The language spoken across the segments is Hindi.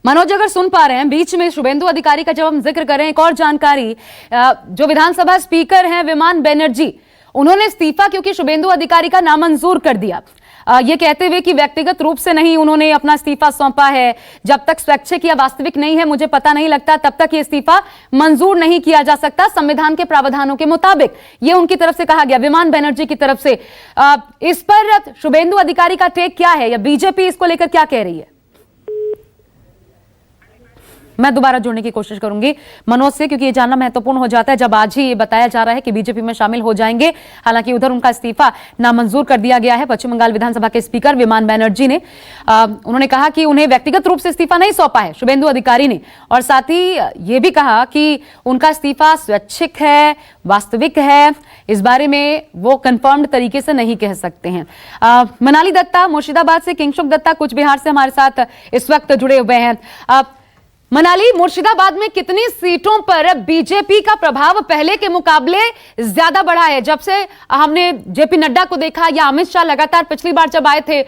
मनोज, अगर सुन पा रहे हैं, बीच में शुभेंदु अधिकारी का जब हम जिक्र करें, एक और जानकारी, जो विधानसभा स्पीकर हैं विमान बनर्जी, उन्होंने इस्तीफा क्योंकि शुभेंदु अधिकारी का नामंजूर कर दिया, ये कहते हुए कि व्यक्तिगत रूप से नहीं उन्होंने अपना इस्तीफा सौंपा है, जब तक स्वैच्छिक या वास्तविक नहीं है मुझे पता नहीं लगता तब तक ये इस्तीफा मंजूर नहीं किया जा सकता संविधान के प्रावधानों के मुताबिक, ये उनकी तरफ से कहा गया, विमान बनर्जी की तरफ से। इस पर शुभेंदु अधिकारी का टेक क्या है या बीजेपी इसको लेकर क्या कह रही है? मैं दोबारा जुड़ने की कोशिश करूंगी मनोज से, क्योंकि ये जानना महत्वपूर्ण हो जाता है जब आज ही ये बताया जा रहा है कि बीजेपी में शामिल हो जाएंगे। हालांकि उधर उनका इस्तीफा नामंजूर कर दिया गया है। पश्चिम बंगाल विधानसभा के स्पीकर विमान बनर्जी ने उन्होंने कहा कि उन्हें व्यक्तिगत रूप से इस्तीफा नहीं सौंपा है शुभेंदु अधिकारी ने, और साथ ही ये भी कहा कि उनका इस्तीफा स्वैच्छिक है, वास्तविक है, इस बारे में वो कंफर्म्ड तरीके से नहीं कह सकते हैं। मनाली दत्ता मुर्शिदाबाद से, किंगशुक दत्ता कुछ बिहार से हमारे साथ इस वक्त जुड़े हुए हैं। मनाली, मुर्शिदाबाद में कितनी सीटों पर बीजेपी का प्रभाव पहले के मुकाबले ज्यादा बढ़ा है? जब से हमने जेपी नड्डा को देखा या अमित शाह लगातार पिछली बार जब आए थे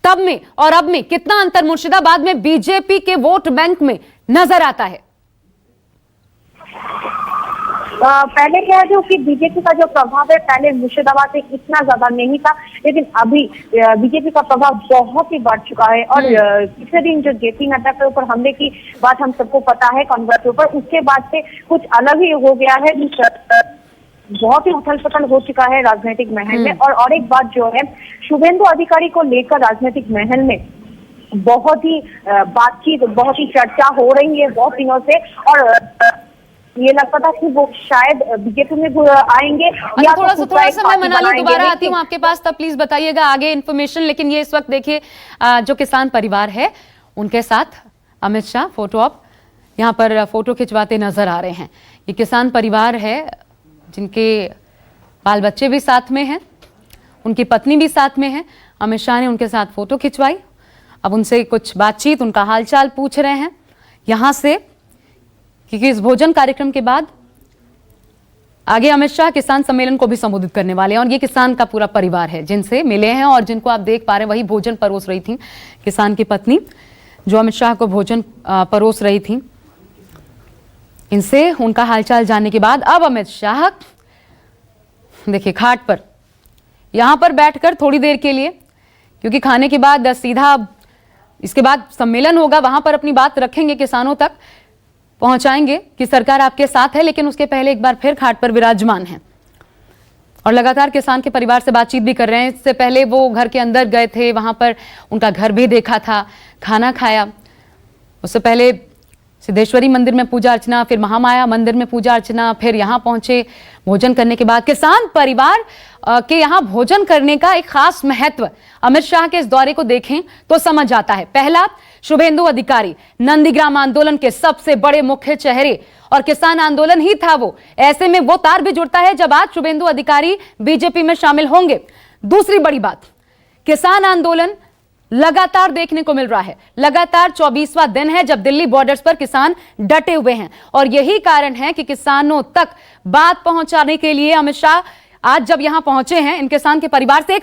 तब में और अब में कितना अंतर मुर्शिदाबाद में बीजेपी के वोट बैंक में नजर आता है? पहले क्या है जो कि बीजेपी का जो प्रभाव है पहले मुर्शिदाबाद से इतना ज्यादा नहीं था, लेकिन अभी बीजेपी का प्रभाव बहुत ही बढ़ चुका है। और पिछले दिन जो जेपी नड्डा के ऊपर हमले की बात हम सबको पता है कांग्रेस के ऊपर, उसके बाद से कुछ अलग ही हो गया है, बहुत ही उथल पुथल हो चुका है राजनीतिक महल में। और एक बात जो है शुभेंदु अधिकारी को लेकर राजनीतिक महल में बहुत ही बातचीत, बहुत ही चर्चा हो रही है बहुत दिनों से, और ये लगता था कि वो शायद बीजेपी में आएंगे या थोड़ा सा मैं मनाली दोबारा आती हूँ आपके पास, तब प्लीज बताइएगा आगे इन्फॉर्मेशन। लेकिन ये इस वक्त देखिए जो किसान परिवार है उनके साथ अमित शाह फोटो ऑप यहाँ पर फोटो खिंचवाते नजर आ रहे हैं। ये किसान परिवार है जिनके बाल बच्चे भी साथ में हैं, उनकी पत्नी भी साथ में है। अमित शाह ने उनके साथ फोटो खिंचवाई, अब उनसे कुछ बातचीत, उनका हालचाल पूछ रहे हैं यहां से, क्योंकि इस भोजन कार्यक्रम के बाद आगे अमित शाह किसान सम्मेलन को भी संबोधित करने वाले हैं। और ये किसान का पूरा परिवार है जिनसे मिले हैं और जिनको आप देख पा रहे हैं, वही भोजन परोस रही थी किसान की पत्नी जो अमित शाह को भोजन परोस रही थी। इनसे उनका हालचाल जानने के बाद अब अमित शाह देखिए खाट पर यहां पर बैठकर थोड़ी देर के लिए, क्योंकि खाने के बाद सीधा इसके बाद सम्मेलन होगा, वहां पर अपनी बात रखेंगे, किसानों तक पहुंचाएंगे कि सरकार आपके साथ है। लेकिन उसके पहले एक बार फिर खाट पर विराजमान हैं और लगातार किसान के परिवार से बातचीत भी कर रहे हैं। इससे पहले वो घर के अंदर गए थे, वहां पर उनका घर भी देखा था, खाना खाया। उससे पहले सिद्धेश्वरी मंदिर में पूजा अर्चना, फिर महामाया मंदिर में पूजा अर्चना, फिर यहां पहुंचे। भोजन करने के बाद किसान परिवार के यहां भोजन करने का एक खास महत्व अमित शाह के इस दौरे को देखें तो समझ आता है। पहला, शुभेंदु अधिकारी नंदीग्राम आंदोलन के सबसे बड़े मुख्य चेहरे और किसान आंदोलन ही था वो, ऐसे में वो तार भी जुड़ता है जब आज शुभेंदु अधिकारी बीजेपी में शामिल होंगे। दूसरी बड़ी बात, किसान आंदोलन लगातार देखने को मिल रहा है, लगातार 24वां दिन है जब दिल्ली बॉर्डर्स पर किसान डटे हुए हैं और यही कारण है कि किसानों तक बात पहुंचाने के लिए अमित शाह आज जब यहां पहुंचे हैं, इन किसान के परिवार से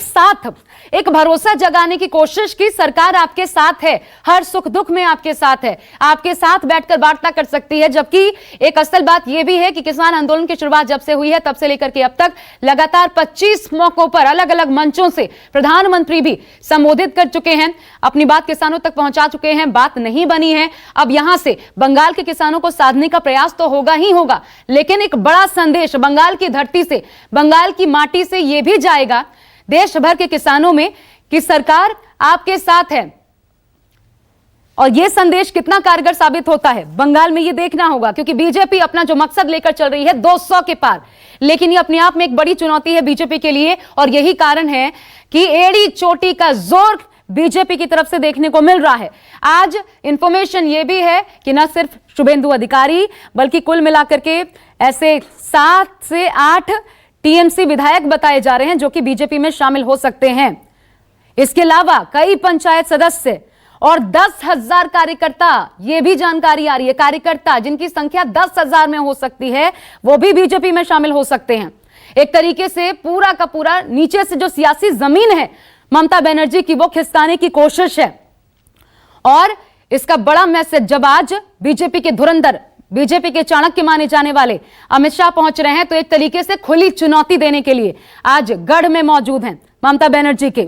एक भरोसा जगाने की कोशिश की, सरकार आपके साथ है, हर सुख दुख में आपके साथ है, आपके साथ बैठकर वार्ता कर सकती है। जबकि एक असल बात यह भी है कि किसान आंदोलन की शुरुआत जब से हुई है तब से लेकर के अब तक लगातार 25 मौकों पर अलग अलग मंचों से प्रधानमंत्री भी संबोधित कर चुके हैं, अपनी बात किसानों तक पहुंचा चुके हैं, बात नहीं बनी है। अब यहां से बंगाल के किसानों को साधने का प्रयास तो होगा ही होगा, लेकिन एक बड़ा संदेश बंगाल की धरती से, बंगाल की माटी से यह भी जाएगा देश भर के किसानों में कि सरकार आपके साथ है। और यह संदेश कितना कारगर साबित होता है बंगाल में, यह देखना होगा, क्योंकि बीजेपी अपना जो मकसद लेकर चल रही है 200 के पार, लेकिन यह अपने आप में एक बड़ी चुनौती है बीजेपी के लिए। और यही कारण है कि एड़ी चोटी का जोर बीजेपी की तरफ से देखने को मिल रहा है। आज इंफॉर्मेशन यह भी है कि न सिर्फ शुभेंदु अधिकारी बल्कि कुल मिलाकर के ऐसे 7 से 8 टीएमसी विधायक बताए जा रहे हैं जो कि बीजेपी में शामिल हो सकते हैं। इसके अलावा कई पंचायत सदस्य और 10,000 कार्यकर्ता, यह भी जानकारी आ रही है, कार्यकर्ता जिनकी संख्या 10,000 में हो सकती है वो भी बीजेपी में शामिल हो सकते हैं। एक तरीके से पूरा का पूरा नीचे से जो सियासी जमीन है ममता बनर्जी की, वो खिसकाने की कोशिश है। और इसका बड़ा मैसेज जब आज बीजेपी के धुरंधर, बीजेपी के चाणक्य माने जाने वाले अमित शाह पहुंच रहे हैं, तो एक तरीके से खुली चुनौती देने के लिए आज गढ़ में मौजूद हैं ममता बनर्जी के।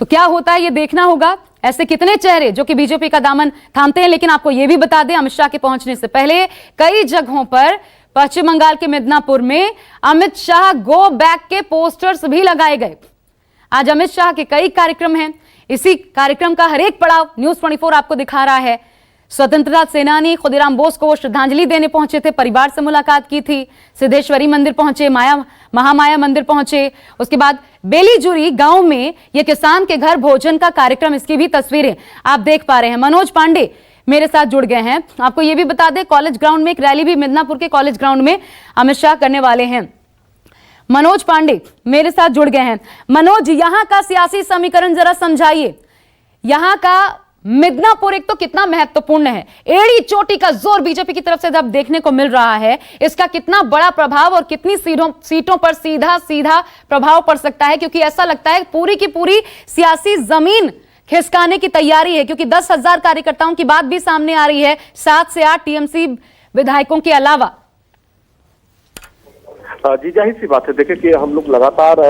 तो क्या होता है ये देखना होगा। ऐसे कितने चेहरे जो कि बीजेपी का दामन थामते हैं। लेकिन आपको यह भी बता दें, अमित शाह के पहुंचने से पहले कई जगहों पर पश्चिम बंगाल के मिदनापुर में अमित शाह गो बैक के पोस्टर्स भी लगाए गए। आज अमित शाह के कई कार्यक्रम हैं। इसी कार्यक्रम का हर एक पड़ाव न्यूज 24 आपको दिखा रहा है। स्वतंत्रता सेनानी खुदीराम बोस को श्रद्धांजलि देने पहुंचे थे, परिवार से मुलाकात की थी, सिद्धेश्वरी मंदिर पहुंचे, महामाया मंदिर पहुंचे। उसके बाद बेलीजुरी गांव में यह किसान के घर भोजन का कार्यक्रम, इसकी भी तस्वीरें आप देख पा रहे हैं। मनोज पांडे मेरे साथ जुड़ गए हैं। आपको यह भी बता दें, कॉलेज ग्राउंड में एक रैली भी मिदनापुर के कॉलेज ग्राउंड में अमित शाह करने वाले हैं। मनोज पांडे मेरे साथ जुड़ गए हैं। मनोज, यहां का सियासी समीकरण जरा समझाइए। यहां का मिदनापुर एक तो कितना महत्वपूर्ण है, एड़ी चोटी का जोर बीजेपी की तरफ से जब देखने को मिल रहा है, इसका कितना बड़ा प्रभाव और कितनी सीटों पर सीधा सीधा प्रभाव पड़ सकता है, क्योंकि ऐसा लगता है पूरी की पूरी सियासी जमीन खिसकाने की तैयारी है, क्योंकि 10,000 कार्यकर्ताओं की बात भी सामने आ रही है, 7 से 8 टीएमसी विधायकों के अलावा। जी जाहिर सी बात है। देखिए कि हम लोग लगातार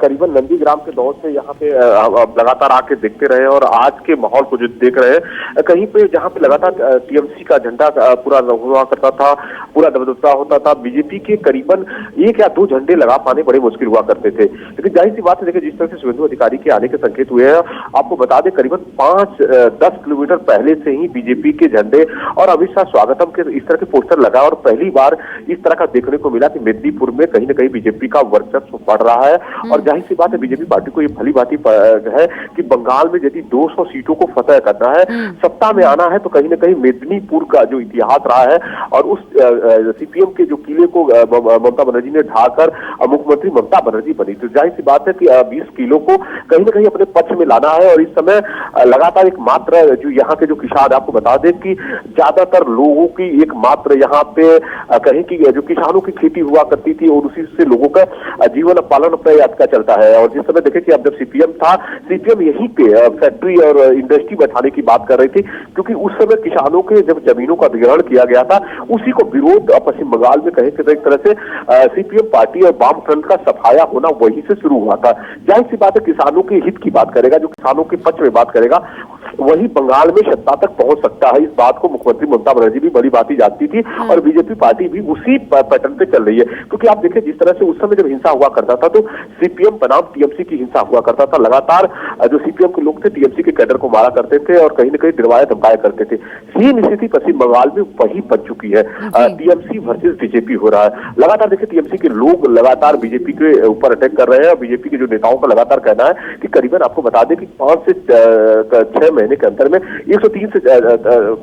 करीबन नंदीग्राम के दौर से यहाँ पे लगातार आके देखते रहे और आज के माहौल को जो देख रहे हैं, कहीं पे जहाँ पे लगातार टीएमसी का झंडा पूरा हुआ करता था, पूरा दबदबा होता था, बीजेपी के करीबन 1 या 2 झंडे लगा पाने बड़े मुश्किल हुआ करते थे। लेकिन जाहिर सी बात है, देखिए जिस तरह से शुभेंदु अधिकारी के आने के संकेत हुए हैं, आपको बता दें करीबन 5-10 किलोमीटर पहले से ही बीजेपी के झंडे और अमित शाह स्वागतम के इस तरह के पोस्टर लगा और पहली बार इस तरह का देखने को मिला कि मेदिनीपुर में कहीं ना कहीं बीजेपी का वर्चस्व बढ़ रहा है। और जाहिर सी बात है, बीजेपी पार्टी को ये भली बाती है कि बंगाल में यदि 200 सीटों को फतह करना है, सत्ता में आना है, तो कहीं ना कहीं मेदिनीपुर का जो इतिहास रहा है और उस सीपीएम के जो किले को ममता बनर्जी ने ढाकर मुख्यमंत्री ममता बनर्जी बनी। तो जाहिर सी बात है कि 20 किलो को कहीं ना कहीं अपने पक्ष में लाना है। और इस समय लगातार एक मात्र जो यहाँ के जो किसान, आपको बता दें कि ज्यादातर लोगों की एक मात्र यहाँ पे कहीं की जो किसानों की खेती हुआ करती थी और उसी से लोगों का जीवन पालन प्रयास का चलता है। और जिस समय देखे कि अब जब सीपीएम था, सीपीएम यहीं पे फैक्ट्री और इंडस्ट्री बैठाने की बात कर रही थी, क्योंकि उस समय किसानों के जब जमीनों का अधिग्रहण किया गया था, उसी को विरोध पश्चिम बंगाल में कहीं एक तरह से सीपीएम पार्टी और वाम फ्रंट का सफाया होना वहीं से शुरू हुआ था। जाहिर सी बात है, किसानों के हित की बात करेगा, जो किसानों के पक्ष में बात करेगा, वही बंगाल में सत्ता तक पहुंच सकता है। इस बात को मुख्यमंत्री ममता बनर्जी भी बड़ी बात ही जानती थी और बीजेपी पार्टी भी उसी पैटर्न पे चल रही है। क्योंकि आप देखिए जिस तरह से उस समय जब हिंसा हुआ करता था, तो सीपीएम बनाम टीएमसी की हिंसा हुआ करता था। लगातार जो सीपीएम के लोग थे, टीएमसी के कैडर को मारा करते थे और कहीं न कहीं डरवाया धमकाया करते थे। सेम स्थिति पश्चिम बंगाल में वही बन चुकी है। टीएमसी वर्सेस बीजेपी हो रहा है। लगातार देखिए टीएमसी के लोग लगातार बीजेपी के ऊपर अटैक कर रहे हैं। बीजेपी के जो नेताओं का लगातार कहना है कि करीबन आपको बता दें कि 5 से 6 महीने के अंदर में 103 से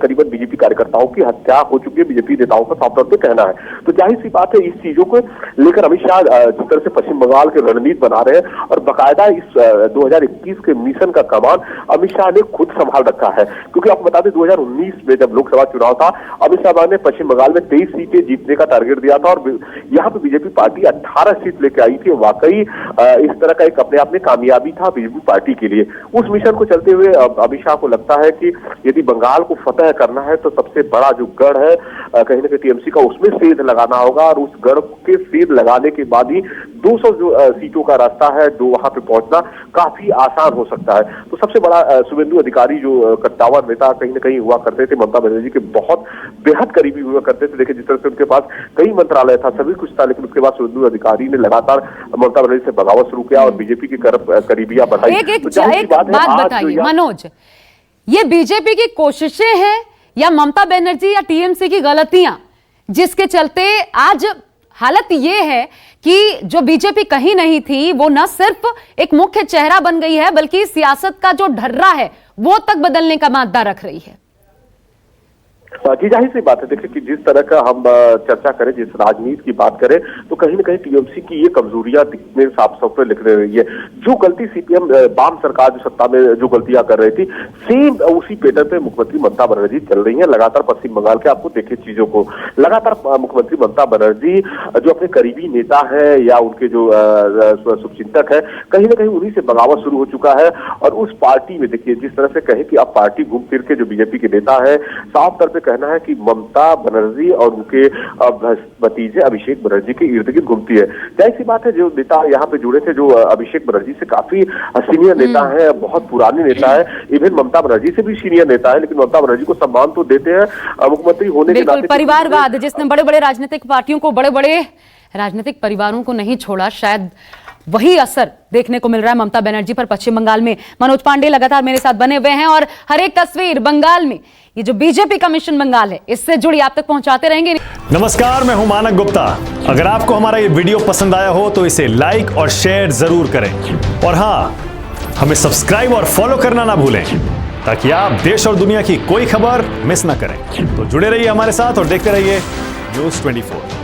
करीबन बीजेपी कार्यकर्ताओं की हत्या हो चुकी है। बीजेपी नेताओं का साफ तौर पर कहना है। तो जाहिर सी बात है, इस चीजों को लेकर अमित शाह जिस तरह से पश्चिम बंगाल के रणनीति बना रहे हैं और बाकायदा इस 2021 के मिशन का कमान अमित शाह ने खुद संभाल रखा है। क्योंकि आपको बता दें 2019 में जब लोकसभा चुनाव था, अमित शाह ने पश्चिम बंगाल में 23 सीटें जीतने का टारगेट दिया था और यहाँ पे बीजेपी पार्टी 18 सीट लेके आई थी। वाकई इस तरह का एक अपने आप में कामयाबी था बीजेपी पार्टी के लिए। उस मिशन को चलते हुए अमित शाह को लगता है कि यदि बंगाल को फतह करना है, तो सबसे बड़ा जो गढ़ है कहीं ना कहीं टीएमसी का, उसमें सेंध लगाना होगा और उस गढ़ के सेंध लगाने के बाद ही 200 जो सीटों का रास्ता है, जो वहां पे पहुंचना काफी आसान हो सकता है। तो सबसे बड़ा शुभेंदु अधिकारी जो कट्टावर नेता कहीं ना कहीं हुआ करते थे, ममता बनर्जी के बहुत बेहद करीबी हुआ करते थे। देखिए जिस तरह से उनके पास कई मंत्रालय था, सभी कुछ था, लेकिन उसके बाद शुभेंदु अधिकारी ने लगातार ममता बनर्जी से बगावत शुरू किया और बीजेपी की करीबियां बढ़ाई। एक बात बताइए मनोज, ये बीजेपी की कोशिशें हैं या ममता बनर्जी या टीएमसी की गलतियां, जिसके चलते आज हालत ये है कि जो बीजेपी कहीं नहीं थी, वो न सिर्फ एक मुख्य चेहरा बन गई है, बल्कि सियासत का जो ढर्रा है वो तक बदलने का मादा रख रही है। जी जाहिर सी बात है। देखिए कि जिस तरह का हम चर्चा करें, जिस राजनीति की बात करें, तो कहीं ना कहीं टीएमसी की ये कमजोरियां दिखने साफ साफ पे लिख रही है। जो गलती सीपीएम वाम सरकार जो सत्ता में जो गलतियां कर रही थी, सेम उसी पैटर्न पे मुख्यमंत्री ममता बनर्जी चल रही है। लगातार पश्चिम बंगाल के आपको देखे चीजों को, लगातार मुख्यमंत्री ममता बनर्जी जो अपने करीबी नेता है या उनके जो शुभचिंतक है, कहीं ना कहीं उन्हीं से बगावत शुरू हो चुका है। और उस पार्टी में देखिए जिस तरह से कहे कि अब पार्टी घूम फिर के जो बीजेपी के नेता है, साफ तौर पे कहना है कि ममता बनर्जी और उनके भतीजे अभिषेक बनर्जी के इर्द गिर्द घूमती है। जाहिर सी बात है, जो नेता यहाँ पे जुड़े थे, जो अभिषेक बनर्जी से काफी सीनियर नेता है, बहुत पुराने नेता है, इवन ममता बनर्जी से भी सीनियर नेता है, लेकिन ममता बनर्जी को सम्मान तो देते हैं मुख्यमंत्री होने के नाते। परिवारवाद जिसने बड़े बड़े राजनीतिक पार्टियों को, बड़े बड़े राजनीतिक परिवारों को नहीं छोड़ा, शायद वही असर देखने को मिल रहा है ममता बनर्जी पर पश्चिम बंगाल में। मनोज पांडे लगातार मेरे साथ बने हुए हैं और हर एक तस्वीर बंगाल में, ये जो बीजेपी का मिशन बंगाल है, इससे जुड़ी आप तक पहुंचाते रहेंगे। नमस्कार, मैं हूं मानक गुप्ता। अगर आपको हमारा ये वीडियो पसंद आया हो तो इसे लाइक और शेयर जरूर करें, और हां, हमें सब्सक्राइब और फॉलो करना ना भूलें ताकि आप देश और दुनिया की कोई खबर मिस ना करें। तो जुड़े रहिए हमारे साथ और देखते रहिए News 24।